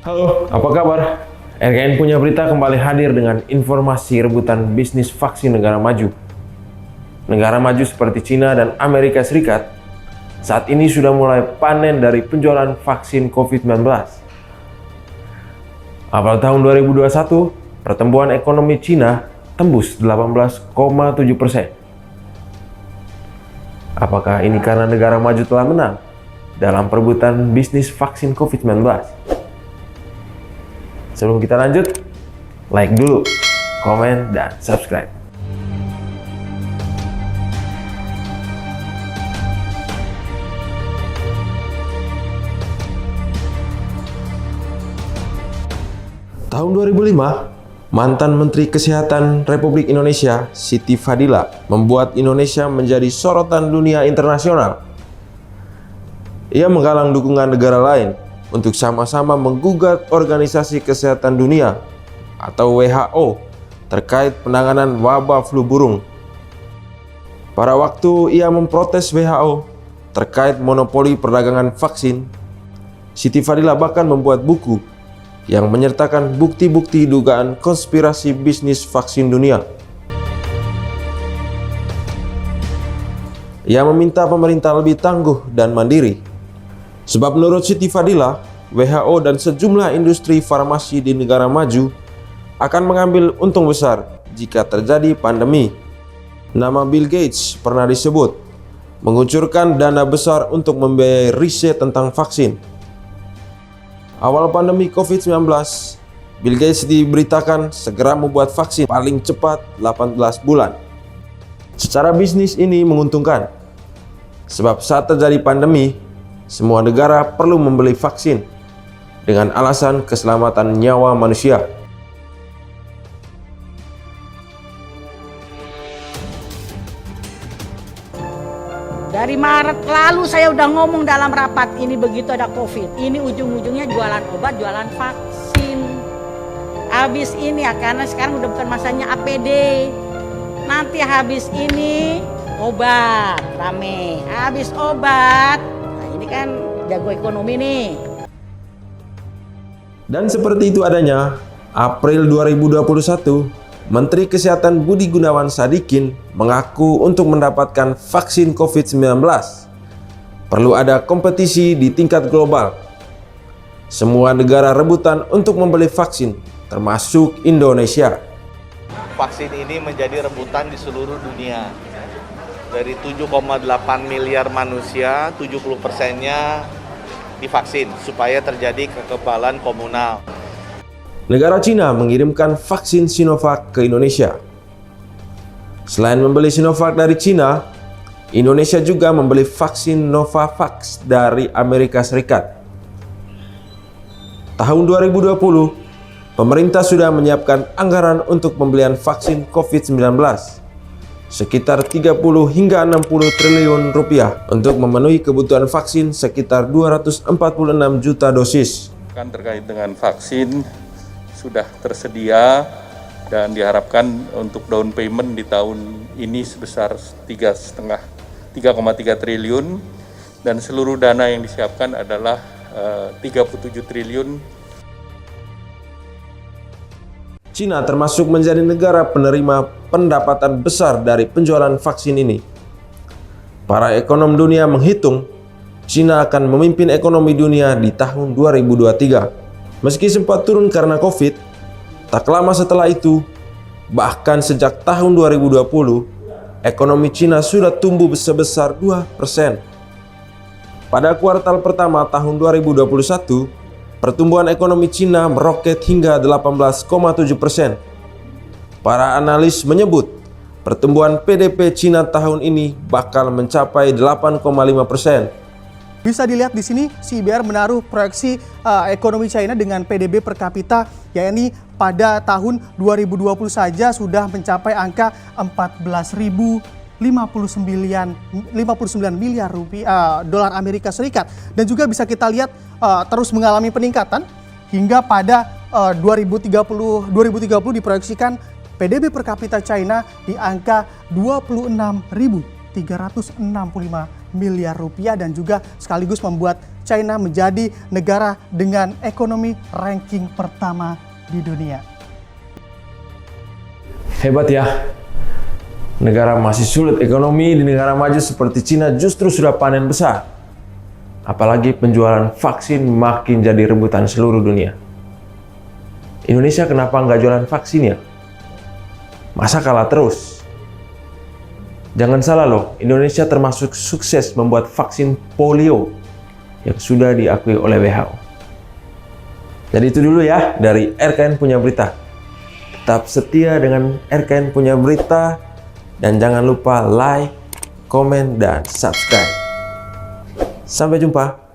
Halo, apa kabar? RKN punya berita kembali hadir dengan informasi rebutan bisnis vaksin negara maju. Negara maju seperti Cina dan Amerika Serikat saat ini sudah mulai panen dari penjualan vaksin COVID-19. Awal tahun 2021, pertumbuhan ekonomi Cina tembus 18,7%. Apakah ini karena negara maju telah menang dalam perebutan bisnis vaksin COVID-19? Sebelum kita lanjut, like dulu, komen, dan subscribe. Tahun 2005, mantan Menteri Kesehatan Republik Indonesia, Siti Fadila, membuat Indonesia menjadi sorotan dunia internasional. Ia menggalang dukungan negara lain untuk sama-sama menggugat Organisasi Kesehatan Dunia atau WHO terkait penanganan wabah flu burung. Pada waktu ia memprotes WHO terkait monopoli perdagangan vaksin, Siti Fadila bahkan membuat buku yang menyertakan bukti-bukti dugaan konspirasi bisnis vaksin dunia. Ia meminta pemerintah lebih tangguh dan mandiri. Sebab menurut Siti Fadila, WHO dan sejumlah industri farmasi di negara maju akan mengambil untung besar jika terjadi pandemi. Nama Bill Gates pernah disebut mengucurkan dana besar untuk membiayai riset tentang vaksin. Awal pandemi COVID-19, Bill Gates diberitakan segera membuat vaksin paling cepat 18 bulan. Secara bisnis ini menguntungkan, sebab saat terjadi pandemi, semua negara perlu membeli vaksin dengan alasan keselamatan nyawa manusia. Dari Maret lalu saya udah ngomong dalam rapat ini, begitu ada COVID, ini ujung-ujungnya jualan obat, jualan vaksin. Habis ini ya, karena sekarang udah bukan masanya APD. Nanti habis ini obat, rame. Habis obat, nah ini kan jago ekonomi nih. Dan seperti itu adanya, April 2021, Menteri Kesehatan Budi Gunawan Sadikin mengaku untuk mendapatkan vaksin COVID-19 perlu ada kompetisi di tingkat global. Semua negara rebutan untuk membeli vaksin, termasuk Indonesia. Vaksin ini menjadi rebutan di seluruh dunia. Dari 7,8 miliar manusia, 70%-nya divaksin supaya terjadi kekebalan komunal. Negara Cina mengirimkan vaksin Sinovac ke Indonesia. Selain membeli Sinovac dari Cina, Indonesia juga membeli vaksin Novavax dari Amerika Serikat. Tahun 2020, pemerintah sudah menyiapkan anggaran untuk pembelian vaksin COVID-19 sekitar 30 hingga 60 triliun rupiah untuk memenuhi kebutuhan vaksin sekitar 246 juta dosis. Terkait dengan vaksin sudah tersedia dan diharapkan untuk down payment di tahun ini sebesar 3,3 triliun dan seluruh dana yang disiapkan adalah 37 triliun. Cina termasuk menjadi negara penerima pendapatan besar dari penjualan vaksin ini. Para ekonom dunia menghitung Cina akan memimpin ekonomi dunia di tahun 2023. Meski sempat turun karena COVID, tak lama setelah itu, bahkan sejak tahun 2020, ekonomi Cina sudah tumbuh sebesar 2%. Pada kuartal pertama tahun 2021, pertumbuhan ekonomi Cina meroket hingga 18,7%. Para analis menyebut, pertumbuhan PDB Cina tahun ini bakal mencapai 8,5%. Bisa dilihat di sini, CIBR menaruh proyeksi ekonomi China dengan PDB per kapita, yakni pada tahun 2020 saja sudah mencapai angka 14.059 miliar rupiah dolar Amerika Serikat. Dan juga bisa kita lihat terus mengalami peningkatan hingga pada 2030 diproyeksikan PDB per kapita China di angka 26.365 miliar rupiah dan juga sekaligus membuat China menjadi negara dengan ekonomi ranking pertama di dunia. Hebat ya. Negara masih sulit ekonomi di negara maju seperti Cina justru sudah panen besar. Apalagi penjualan vaksin makin jadi rebutan seluruh dunia. Indonesia kenapa nggak jualan vaksin ya? Masa kalah terus? Jangan salah loh, Indonesia termasuk sukses membuat vaksin polio yang sudah diakui oleh WHO. Jadi itu dulu ya dari RKN Punya Berita. Tetap setia dengan RKN Punya Berita dan jangan lupa like, komen, dan subscribe. Sampai jumpa.